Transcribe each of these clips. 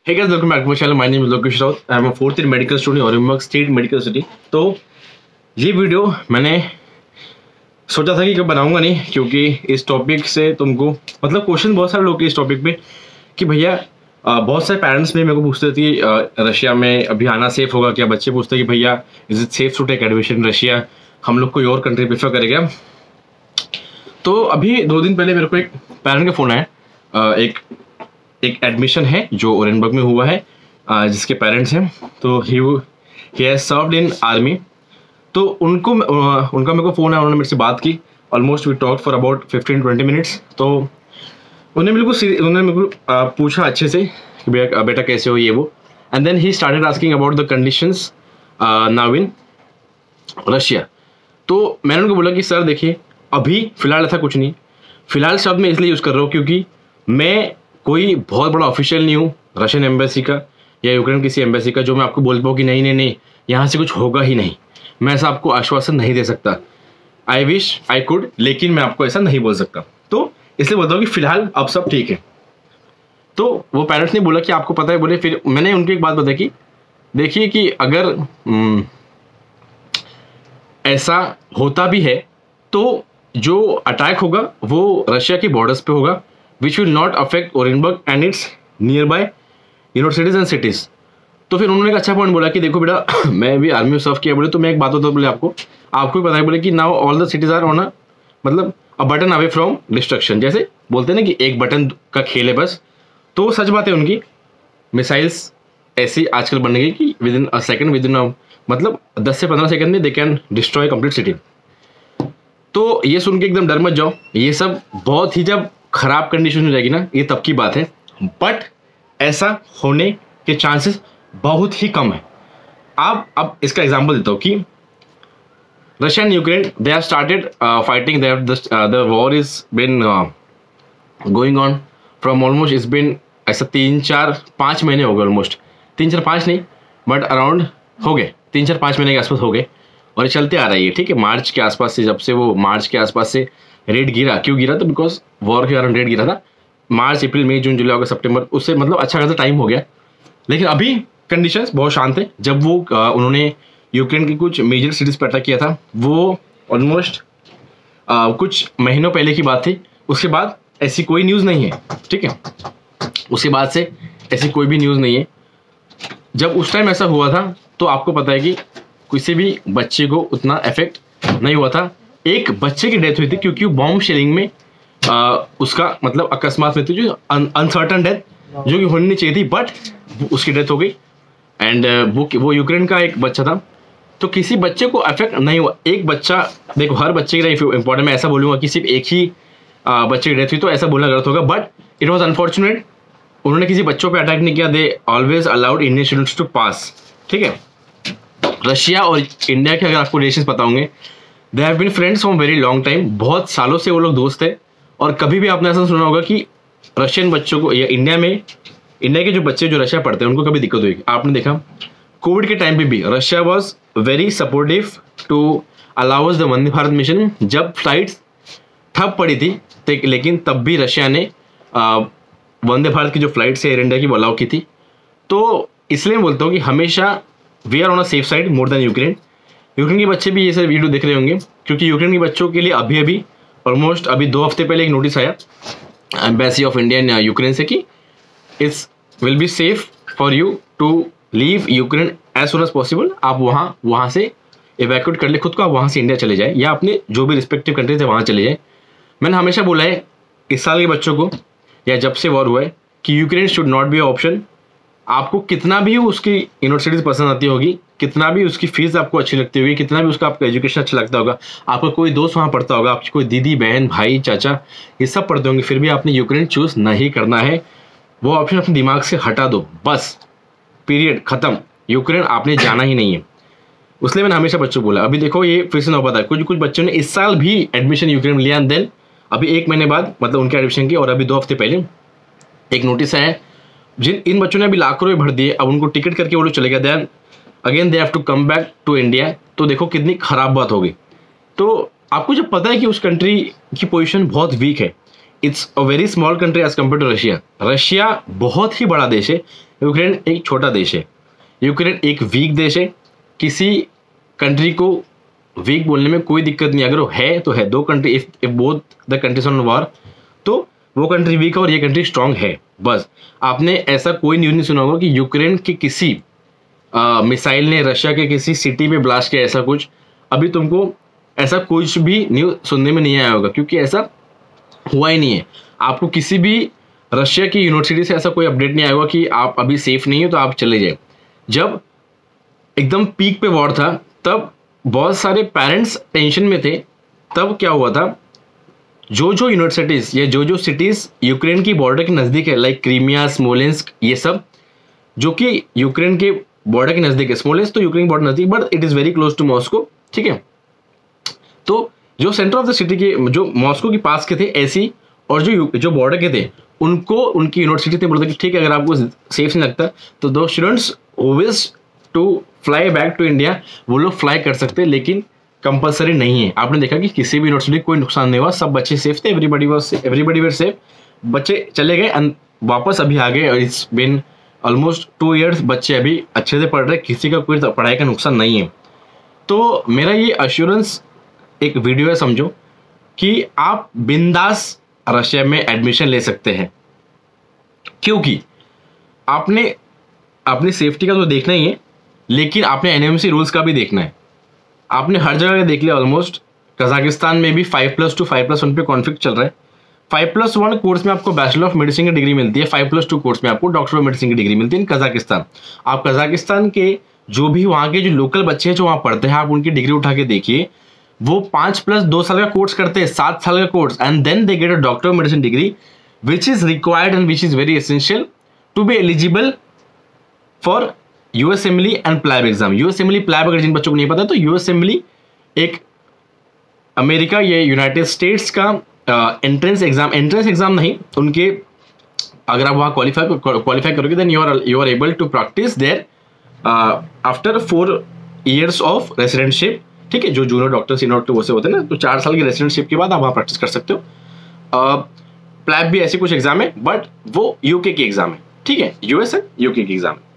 Hey guys, welcome back to my channel. My name is Lokesh Raut. I am a fourth year medical student in Orenburg State Medical City. तो ये video मैंने सोचा था कि कब बनाऊंगा नहीं, क्योंकि इस टॉपिक से तुमको मतलब क्वेश्चन बहुत सारे लोग के इस टॉपिक पे कि भैया बहुत सारे पेरेंट्स में मेरे को पूछते थे कि रशिया में अभी आना सेफ होगा क्या। बच्चे पूछते हैं कि भैया is it safe to take admission Russia, हम लोग कोई और कंट्री प्रेफर करेगा। तो अभी 2 दिन पहले मेरे को एक पेरेंट का फ़ोन आया, एक एडमिशन है जो ओरेनबर्ग में हुआ है, जिसके पेरेंट्स हैं, तो he has served in army. तो उनका मेरे को फ़ोन है, उन्होंने मेरे से बात की। Almost we talk for about 15-20 minutes. तो उन्होंने मेरे को पूछा अच्छे से कि बेटा कैसे हो ये वो, and then he started asking about the conditions now in Russia. तो मैंने उनको बोला कि सर देखिए, अभी फ़िलहाल ऐसा कुछ नहीं। फ़िलहाल शब्द मैं इसलिए यूज़ कर रहा हूँ क्योंकि मैं कोई बहुत बड़ा ऑफिशियल नहीं हूँ रशियन एम्बेसी का या यूक्रेन किसी एम्बेसी का, जो मैं आपको बोल पाऊँ कि नहीं यहाँ से कुछ होगा ही नहीं। मैं ऐसा आपको आश्वासन नहीं दे सकता। आई विश आई कुड, लेकिन मैं आपको ऐसा नहीं बोल सकता। तो इसलिए बोलता हूँ कि फ़िलहाल अब सब ठीक है। तो वो पेरेंट्स ने बोला कि आपको पता है, बोले। फिर मैंने उनको एक बात बताई कि देखिए कि अगर ऐसा होता भी है तो जो अटैक होगा वो रशिया के बॉर्डर्स पे होगा, which will not affect Orenburg and its nearby universities and cities. तो फिर उन्होंने एक अच्छा पॉइंट बोला कि देखो बेटा, मैं भी आर्मी में सर्व किया। बोले तो मैं एक बात होता है, बोले आपको भी पता है, बोले कि now all the cities are on मतलब a button away from destruction. जैसे बोलते हैं ना कि एक बटन का खेल है बस। तो सच बात है, उनकी मिसाइल्स ऐसी आजकल बन गई कि विद इन अ सेकेंड, मतलब 10 से 15 सेकेंड में they can destroy complete city. तो ये सुन के एकदम डर मत जाओ, ये सब बहुत ही जब खराब कंडीशन हो जाएगी ना, ये तब की बात है। बट ऐसा होने के चांसेस बहुत ही कम है। अब इसका एग्जांपल देता हूँ कि Russia and Ukraine, they have started fighting, the war is been going on from almost, it's been ऐसा 3-4-5 महीने हो गए। ऑलमोस्ट 3-4-5 नहीं, बट अराउंड हो गए 3-4-5 महीने के आसपास हो गए, और ये चलते आ रहा है ये, ठीक है। मार्च के आसपास से, जब से वो मार्च के आसपास से रेट गिरा, क्यों गिरा? तो बिकॉज वॉर के कारण रेट गिरा था। मार्च, अप्रैल, मई, जून, जुलाई, अगस्त, सितंबर, उससे मतलब अच्छा खासा टाइम हो गया। लेकिन अभी कंडीशंस बहुत शांत है। जब वो उन्होंने यूक्रेन की कुछ मेजर सिटीज़ पर अटैक किया था, वो ऑलमोस्ट कुछ महीनों पहले की बात थी। उसके बाद ऐसी कोई न्यूज़ नहीं है, ठीक है। उसके बाद से ऐसी कोई भी न्यूज़ नहीं है। जब उस टाइम ऐसा हुआ था तो आपको पता है कि किसी भी बच्चे को उतना इफेक्ट नहीं हुआ था। एक बच्चे की डेथ हुई थी क्योंकि बॉम्ब शेलिंग में उसका मतलब अकस्मात में थी, जो अनसर्टन डेथ, जो कि होनी नहीं चाहिए थी, बट उसकी डेथ हो गई। एंड वो यूक्रेन का एक बच्चा था। तो किसी बच्चे को अफेक्ट नहीं हुआ। एक बच्चा, देखो हर बच्चे की इंपॉर्टेंट, मैं ऐसा बोलूँगा कि सिर्फ एक ही बच्चे की डेथ हुई तो ऐसा बोलना गलत होगा, बट इट वॉज अनफॉर्चुनेट। उन्होंने किसी बच्चों पर अटैक नहीं किया। They always allowed Indian students to pass, ठीक है। रशिया और इंडिया के अगर आपको रिलेशन पता होंगे, they have been friends from very long time. बहुत सालों से वो लोग दोस्त थे। और कभी भी आपने ऐसा सुना होगा कि रशियन बच्चों को या इंडिया के जो बच्चे जो रशिया पढ़ते हैं उनको कभी दिक्कत हुई? आपने देखा कोविड के टाइम पे भी Russia was very supportive to allow the Vande Bharat mission. जब फ्लाइट्स ठप पड़ी थी, लेकिन तब भी रशिया ने वंदे भारत की जो फ्लाइट्स है एयर इंडिया की, वो अलाउ की थी। तो इसलिए मैं बोलता हूँ कि हमेशा we are on a safe side more than Ukraine. Ukraine के बच्चे भी ये सब वीडियो देख रहे होंगे, क्योंकि यूक्रेन के बच्चों के लिए अभी ऑलमोस्ट 2 हफ्ते पहले एक नोटिस आया embassy of India in Ukraine से कि it's will be safe for you to leave Ukraine as soon as possible. आप वहाँ से इवैक्यूएट कर ले खुद को, आप वहाँ से इंडिया चले जाए या अपने जो भी रिस्पेक्टिव कंट्रीज है वहाँ चले जाए। मैंने हमेशा बोला है इस साल के बच्चों को, या जब से वॉर हुआ है, कि Ukraine should not be option. आपको कितना भी उसकी यूनिवर्सिटीज़ पसंद आती होगी, कितना भी उसकी फीस आपको अच्छी लगती होगी, कितना भी उसका आपका एजुकेशन अच्छा लगता होगा, आपका कोई दोस्त वहाँ पढ़ता होगा, आपकी कोई दीदी, बहन, भाई, चाचा, ये सब पढ़ते होंगे, फिर भी आपने यूक्रेन चूज़ नहीं करना है। वो ऑप्शन अपने दिमाग से हटा दो, बस, पीरियड, ख़त्म। यूक्रेन आपने जाना ही नहीं है। इसलिए मैंने हमेशा बच्चों को बोला। अभी देखो ये फिर से नौबत है, कुछ बच्चों ने इस साल भी एडमिशन यूक्रेन में लिया, एंड देन अभी 1 महीने बाद मतलब उनके एडमिशन की, और अभी 2 हफ्ते पहले एक नोटिस आया है। इन बच्चों ने अभी लाखों रुपये भर दिए, अब उनको टिकट करके वो लोग चले गए, then again they have to come back to India. तो देखो कितनी खराब बात होगी। तो आपको जब पता है कि उस कंट्री की पोजीशन बहुत वीक है, it's a very small country as compare to Russia. Russia बहुत ही बड़ा देश है, यूक्रेन एक छोटा देश है, यूक्रेन एक वीक देश है। किसी कंट्री को वीक बोलने में कोई दिक्कत नहीं, अगर वो है तो है। दो country, if both the countries on war, तो वो कंट्री वीक है और ये कंट्री स्ट्रांग है, बस। आपने ऐसा कोई न्यूज़ नहीं सुना होगा कि यूक्रेन की किसी मिसाइल ने रशिया के किसी सिटी पे ब्लास्ट किया, ऐसा कुछ अभी तुमको ऐसा कुछ भी न्यूज़ सुनने में नहीं आया होगा, क्योंकि ऐसा हुआ ही नहीं है। आपको किसी भी रशिया की यूनिवर्सिटी से ऐसा कोई अपडेट नहीं आया होगा कि आप अभी सेफ नहीं हो तो आप चले जाए। जब एकदम पीक पे वॉर था तब बहुत सारे पेरेंट्स टेंशन में थे। तब क्या हुआ था, जो यूनिवर्सिटीज़ या जो सिटीज़ यूक्रेन की बॉर्डर के नज़दीक है, लाइक क्रीमिया, स्मोलेंस्क, ये सब जो कि यूक्रेन के बॉर्डर के नज़दीक है। स्मोलेंस्क तो यूक्रेन बॉर्डर नज़दीक, but it is very close to Moscow, ठीक है। तो जो सेंटर ऑफ द सिटी के, जो मॉस्को के पास के थे ऐसी, और जो बॉर्डर के थे, उनको उनकी यूनिवर्सिटी ने बोला था कि ठीक है, अगर आपको सेफ नहीं लगता तो दो students who wish to fly back to India, वो लोग फ्लाई कर सकते हैं, लेकिन कंपलसरी नहीं है। आपने देखा कि किसी भी यूनिवर्सिटी को कोई नुकसान नहीं हुआ, सब बच्चे सेफ थे, एवरीबडी वर सेफ। बच्चे चले गए एंड वापस अभी आ गए, और इट्स बिन ऑलमोस्ट 2 years, बच्चे अभी अच्छे से पढ़ रहे, किसी का कोई पढ़ाई का नुकसान नहीं है। तो मेरा ये अश्योरेंस एक वीडियो है, समझो कि आप बिंदास रशिया में एडमिशन ले सकते हैं, क्योंकि आपने अपनी सेफ्टी का तो देखना ही है, लेकिन आपने एनएमसी रूल्स का भी देखना है। आपने हर जगह देख लिया ऑलमोस्ट। कजाकिस्तान में भी 5+2 5+1 पे कॉन्फ्लिक्ट चल रहा है। 5+1 कोर्स में आपको बैचलर ऑफ मेडिसिन की डिग्री मिलती है, 5+2 कोर्स में आपको डॉक्टर ऑफ मेडिसिन की डिग्री मिलती है इन कजाकिस्तान। आप कजाकिस्तान के जो भी वहाँ के जो लोकल बच्चे हैं जो वहाँ पढ़ते हैं, आप उनकी डिग्री उठा के देखिए, वो 5+2 साल का कोर्स करते हैं, 7 साल का course, and then they get a doctor of medicine degree which is required and which is very essential to be eligible for USMLE and PLAB exam. USMLE PLAB अगर जिन बच्चों को नहीं पता तो यूएसएमएलई एक अमेरिका या यूनाइटेड स्टेट्स का एंट्रेंस एग्जाम नहीं, उनके अगर आप वहाँ क्वालिफाई करोगे then you are able to practice there after 4 years of residentship, ठीक है। जो जूनियर डॉक्टर सीनियर डॉक्टर वो से होते हैं ना, तो 4 साल की रेसिडेंटशिप के बाद आप वहाँ प्रैक्टिस कर सकते हो। प्लैब भी ऐसी कुछ एग्जाम है, बट वो यूके की एग्जाम है, ठीक है। यूएस है, यूके की एग्जाम है।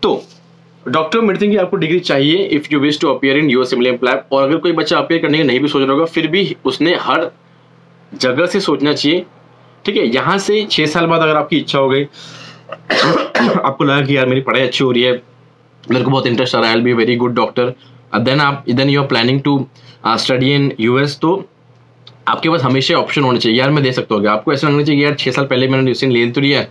तो डॉक्टर ऑफ मेडिसिन की आपको डिग्री चाहिए if you wish to appear in USMLE and PLAB. और अगर कोई बच्चा अपीयर करने का नहीं भी सोच रहा होगा, फिर भी उसने हर जगह से सोचना चाहिए, ठीक है। यहाँ से 6 साल बाद अगर आपकी इच्छा हो गई, आपको लगा कि यार मेरी पढ़ाई अच्छी हो रही है, मेरे को बहुत इंटरेस्ट आ रहा है, I will be very good doctor, then you are planning to study in US, तो आपके पास हमेशा ऑप्शन होने चाहिए। यार मैं दे सकता हूँ, आपको ऐसा लगना चाहिए यार 6 साल पहले मैंने डिसीजन ले तो लिया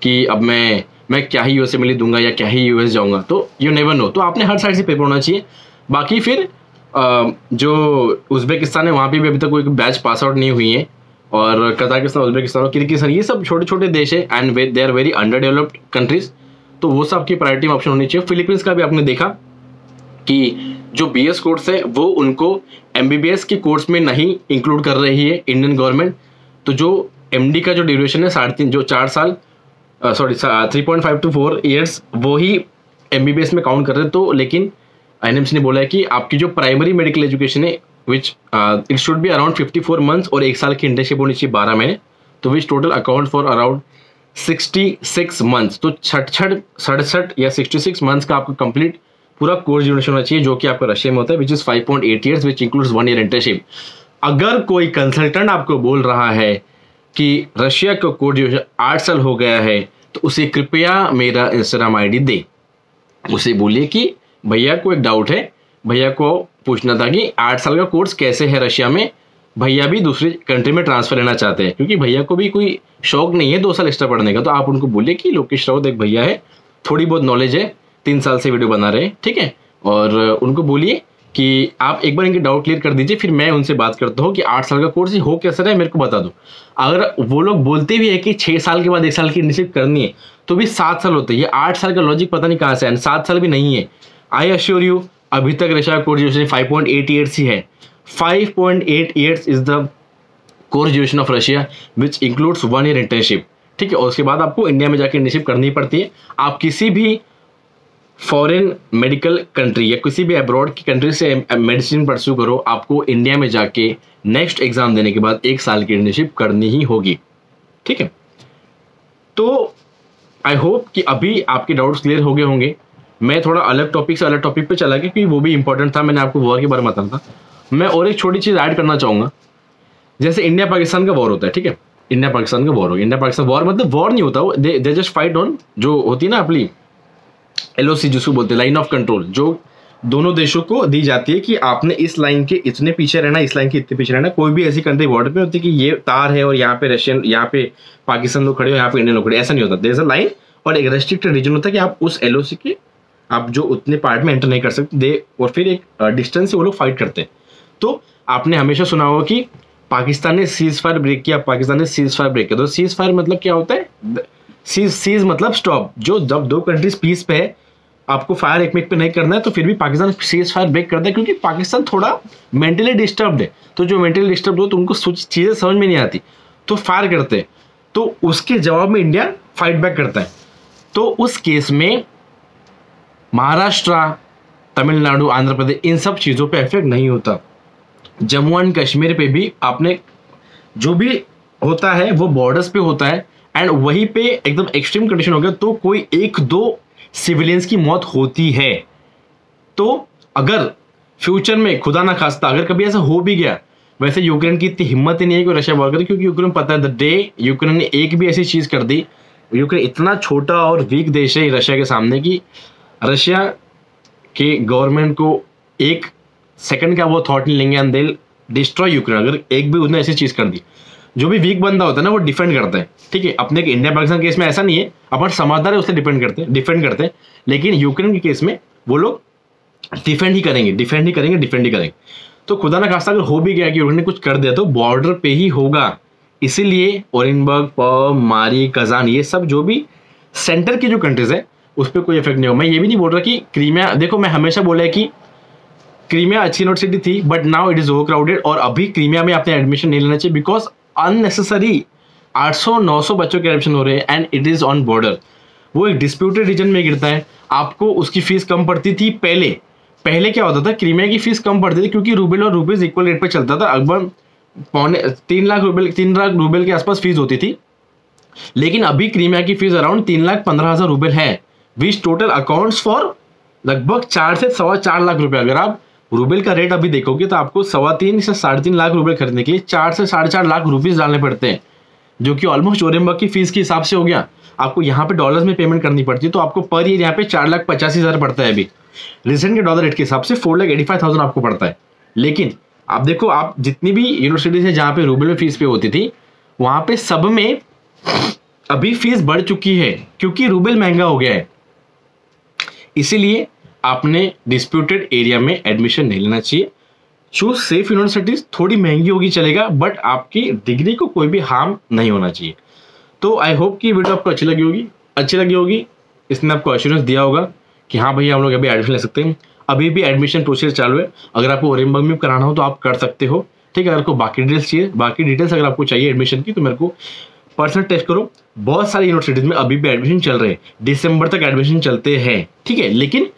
कि अब मैं क्या ही यूएसएमएलई दूंगा या क्या ही यूएस जाऊंगा, तो यू नेवर नो। तो आपने हर साइड से पेपर होना चाहिए। बाकी फिर जो उज़्बेकिस्तान है वहाँ पे भी अभी तक कोई बैच पास आउट नहीं हुई है, और कजाकिस्तान, उज़्बेकिस्तान और किर्गिस्तान, ये सब छोटे छोटे देश है and they are very underdeveloped countries, तो वो सब आपकी प्रायोरिटी में ऑप्शन होनी चाहिए। फिलीपींस का भी आपने देखा कि जो बीएस कोर्स है वो उनको एमबीबीएस के कोर्स में नहीं इंक्लूड कर रही है इंडियन गवर्नमेंट। तो जो एमडी का जो ड्यूरेशन है 4 साल 3.5 to 4 years, वो ही एमबीबीएस में काउंट कर रहे हैं। तो लेकिन एनएमसी ने बोला है कि आपकी जो प्राइमरी मेडिकल एजुकेशन है which it should be around 54 months और 1 साल की इंटर्नशिप होनी चाहिए 12 महीने, तो which total account for around 66 months। तो 67 या 66 months का आपका कंप्लीट पूरा कोर्स ड्यूरेशन होना चाहिए, जो कि आपका रशिया में होता है, which is 5.8 years, which includes 1 year internship. अगर कोई कंसल्टेंट आपको बोल रहा है कि रशिया का कोर्स ड्यूरेशन 8 साल हो गया है, तो उसे कृपया मेरा इंस्टाग्राम आईडी दे। उसे बोलिए कि भैया को एक डाउट है, भैया को पूछना था कि 8 साल का कोर्स कैसे है रशिया में, भैया भी दूसरी कंट्री में ट्रांसफर लेना चाहते हैं, क्योंकि भैया को भी कोई शौक नहीं है 2 साल एक्स्ट्रा पढ़ने का। तो आप उनको बोलिए कि लोकेश राउत एक भैया है, थोड़ी बहुत नॉलेज है, 3 साल से वीडियो बना रहे हैं, ठीक है। और उनको बोलिए कि आप एक बार इनके डाउट क्लियर कर दीजिए, फिर मैं उनसे बात करता हूँ कि 8 साल का कोर्स हो कैसा है, मेरे को बता दो। अगर वो लोग बोलते भी है कि 6 साल के बाद 1 साल की इंटर्नशिप करनी है, तो भी 7 साल होते हैं। ये 8 साल का लॉजिक पता नहीं कहाँ से है, 7 साल भी नहीं है। आई अश्योर यू, अभी तक रशिया का कोर्स ड्यूरेशन 5.8 years ही है। 5.8 years is the course duration of Russia which includes 1 year internship, ठीक है। और उसके बाद आपको इंडिया में जाकर इंटर्नशिप करनी पड़ती है। आप किसी भी फॉरेन मेडिकल कंट्री या किसी भी अब्रॉड की कंट्री से मेडिसिन परस्यू करो, आपको इंडिया में जाके नेक्स्ट एग्जाम देने के बाद 1 साल की इंटर्नशिप करनी ही होगी, ठीक है। तो आई होप कि अभी आपके डाउट्स क्लियर हो गए होंगे। मैं थोड़ा अलग टॉपिक से अलग टॉपिक पे चला गया क्योंकि वो भी इंपॉर्टेंट था, मैंने आपको वॉर के बारे में बताना था। मैं और एक छोटी चीज़ ऐड करना चाहूँगा। जैसे इंडिया पाकिस्तान का वॉर होता है, ठीक है, इंडिया पाकिस्तान का वॉर हो गया। इंडिया पाकिस्तान वॉर मतलब वॉर नहीं होता, वो दे जस्ट फाइट ऑन, जो होती है ना अपनी LOC जिसको बोलते हैं, लाइन ऑफ कंट्रोल, जो दोनों देशों को दी जाती है कि आपने इस लाइन के इतने पीछे रहना, इस लाइन के इतने पीछे रहना। कोई भी ऐसी कंट्री बॉर्डर पे होती है कि ये तार है और यहाँ पे रशियन, यहाँ पे पाकिस्तान लोग खड़े हो, यहाँ पे इंडियन लोग खड़े, ऐसा नहीं होता। देयर इज अ लाइन और एक रेस्ट्रिक्टेड रीजन होता है कि आप उस LOC के आप जो उतने पार्ट में एंटर नहीं कर सकते दे, और फिर एक डिस्टेंस से वो लोग फाइट करते हैं। तो आपने हमेशा सुना होगा कि पाकिस्तान ने सीज फायर ब्रेक किया, पाकिस्तान ने सीज फायर ब्रेक किया। तो सीज फायर मतलब क्या होता है? सीज मतलब स्टॉप। जो जब दो कंट्रीज पीस पे है, आपको फायर एक पे नहीं करना है, तो फिर भी पाकिस्तान सीज फायर ब्रेक करता है क्योंकि पाकिस्तान थोड़ा मेंटली डिस्टर्ब्ड है। तो जो मेंटली डिस्टर्ब हो तो उनको चीज़ें समझ में नहीं आती, तो फायर करते हैं। तो उसके जवाब में इंडिया फाइट बैक करता है। तो उस केस में महाराष्ट्र, तमिलनाडु, आंध्र प्रदेश, इन सब चीज़ों पे इफेक्ट नहीं होता। जम्मू एंड कश्मीर पे भी आपने जो भी होता है वो बॉर्डर्स पे होता है, एंड वहीं पे एकदम एक्सट्रीम कंडीशन हो गया तो कोई 1-2 सिविलियंस की मौत होती है। तो अगर फ्यूचर में खुदा ना खास्ता अगर कभी ऐसा हो भी गया, वैसे यूक्रेन की इतनी हिम्मत ही नहीं है कि रशिया वॉर करे, क्योंकि यूक्रेन पता है द डे यूक्रेन ने एक भी ऐसी चीज कर दी, यूक्रेन इतना छोटा और वीक देश है रशिया के सामने कि रशिया के गवर्नमेंट को एक सेकंड का वो थॉट नहीं लेंगे एंड दे डिस्ट्रॉय यूक्रेन। अगर एक भी उसने ऐसी चीज कर दी, जो भी वीक बंदा होता है ना वो डिफेंड करता है, ठीक है। अपने इंडिया पाकिस्तान केस में ऐसा नहीं है, अपन समझदार है उससे डिफेंड करते हैं, लेकिन यूक्रेन के केस में वो लोग डिफेंड ही करेंगे। तो खुदा ना खास्ता अगर हो भी गया कि यूक्रेन ने कुछ कर दिया तो बॉर्डर पे ही होगा। इसीलिए ओरेनबर्ग, पर्म, मारी, कजान, ये सब जो भी सेंटर की जो कंट्रीज है उस पर कोई इफेक्ट नहीं हो। मैं ये भी नहीं बोल रहा कि क्रीमिया, देखो मैं हमेशा बोला है कि क्रीमिया अच्छी यूनिवर्सिटी थी but now it is over crowded, और अभी क्रीमिया में आपने एडमिशन नहीं लेना चाहिए बिकॉज अननेसेसरी 800-900 बच्चों के एडमिशन हो रहे हैं and it is on border. वो एक डिस्प्यूटेड रीजन में गिरता है, आपको उसकी फीस कम पड़ती थी। पहले क्या होता था, क्रीमिया की फीस कम पड़ती थी क्योंकि रूबल और रुपीज इक्वल रेट पे चलता था। अकबर 3 लाख रूबल के आसपास फीस होती थी, लेकिन अभी क्रीमिया की फीस अराउंड 3,15,000 रूबल है, विच टोटल अकाउंट्स फॉर लगभग 4 से 4.25 लाख रुपए। अगर आप रूबल का रेट अभी देखोगे तो आपको 3.25 से 3.5 लाख रूबल खरीदने के लिए 4 से 4.5 लाख रुपीज डालने पड़ते हैं, जो कि ऑलमोस्ट ओरेनबर्ग की फीस के हिसाब से हो गया। आपको यहाँ पे डॉलर्स में पेमेंट करनी पड़ती है, तो आपको पर ईयर यहाँ पे 4,85,000 पड़ता है। अभी रिसेंट के डॉलर रेट के हिसाब से 4,85,000 आपको पड़ता है। लेकिन आप देखो, आप जितनी भी यूनिवर्सिटीज है जहाँ पे रूबल में फीस पे होती थी, वहां पे सब में अभी फीस बढ़ चुकी है क्योंकि रूबल महंगा हो गया है। इसीलिए आपने डिस्प्यूटेड एरिया में एडमिशन नहीं लेना चाहिए। चूज सेफ यूनिवर्सिटीज, थोड़ी महंगी होगी चलेगा, बट आपकी डिग्री को कोई भी हार्म नहीं होना चाहिए। तो आई होप कि वीडियो आपको अच्छी लगी होगी। इसने आपको एश्योरेंस दिया होगा कि हाँ भैया हम लोग अभी एडमिशन ले सकते हैं। अभी भी एडमिशन प्रोसेस चालू है, अगर आपको ओरेनबर्ग में कराना हो तो आप कर सकते हो, ठीक है। अगर आपको बाकी डिटेल्स अगर आपको चाहिए एडमिशन की तो मेरे को पर्सनल टेस्ट करो। बहुत सारी यूनिवर्सिटीज में अभी भी एडमिशन चल रहे हैं, दिसंबर तक एडमिशन चलते हैं, ठीक है। लेकिन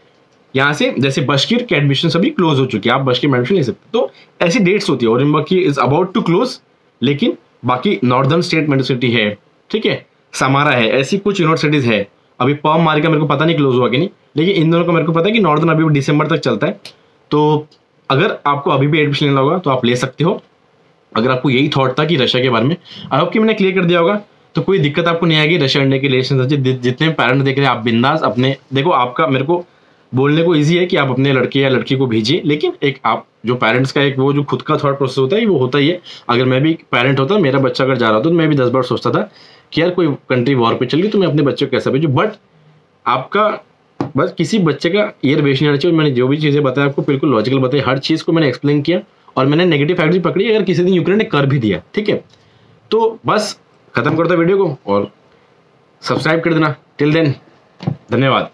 यहाँ से जैसे बशकीर के एडमिशन सभी क्लोज हो चुके हैं, आप बशकीर में एडमिशन ले सकते। तो ऐसी डेट्स होती है, ओरेनबर्ग की इज अबाउट टू क्लोज, लेकिन बाकी नॉर्दर्न स्टेट यूनिवर्सिटी है, ठीक है, समारा है, ऐसी कुछ यूनिवर्सिटीज है। अभी पर्म मारी का मेरे को पता नहीं क्लोज हुआ कि नहीं, लेकिन इन दोनों का मेरे को पता है कि नॉर्दर्न अभी दिसंबर तक चलता है। तो अगर आपको अभी भी एडमिशन लेना होगा तो आप ले सकते हो। अगर आपको यही थॉट था कि रशिया के बारे में, आई होप कि मैंने क्लियर कर दिया होगा, तो कोई दिक्कत आपको नहीं आएगी। रशिया इंडिया के रिलेशन जितने पेरेंट देख रहे हैं, आप बिंदास अपने देखो, आपका मेरे को बोलने को इजी है कि आप अपने लड़के या लड़की को भेजिए, लेकिन एक आप जो पेरेंट्स का एक वो जो खुद का थॉट प्रोसेस होता है वो होता ही है। अगर मैं भी पेरेंट होता, मेरा बच्चा अगर जा रहा होता तो मैं भी 10 बार सोचता था कि यार कोई कंट्री वॉर पे चल गई तो मैं अपने बच्चे को कैसा भेजूँ। बट आपका बस किसी बच्चे का ईयर वेस्ट नहीं आना चाहिए। मैंने जो भी चीज़ें बताया आपको बिल्कुल लॉजिकल बताई, हर चीज़ को मैंने एक्सप्लेन किया, और मैंने नेगेटिव फैक्ट भी पकड़ी अगर किसी दिन यूक्रेन ने कर भी दिया, ठीक है। तो बस खत्म करता वीडियो को और सब्सक्राइब कर देना। टिल देन धन्यवाद।